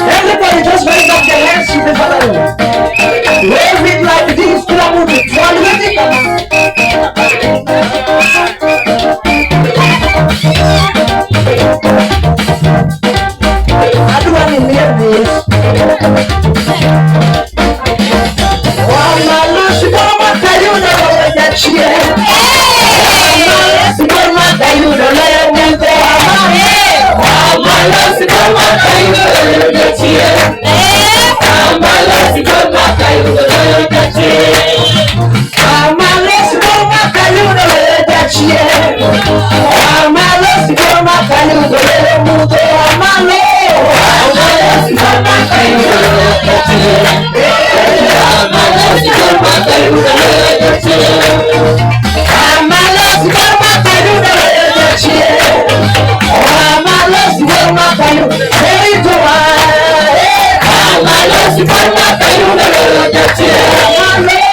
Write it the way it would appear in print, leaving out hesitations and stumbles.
Everybody just raise up their hands to the Father. Raise it like this. Aduan ini habis. Wah, malu sudah mata you dah banyak cie. Malu sudah mata you dah banyak cie. Malu sudah mata you dah banyak cie. Malu sudah mata you dah banyak cie. Malu sudah mata you dah banyak cie. Malu sudah mata you dah banyak cie. Malu Super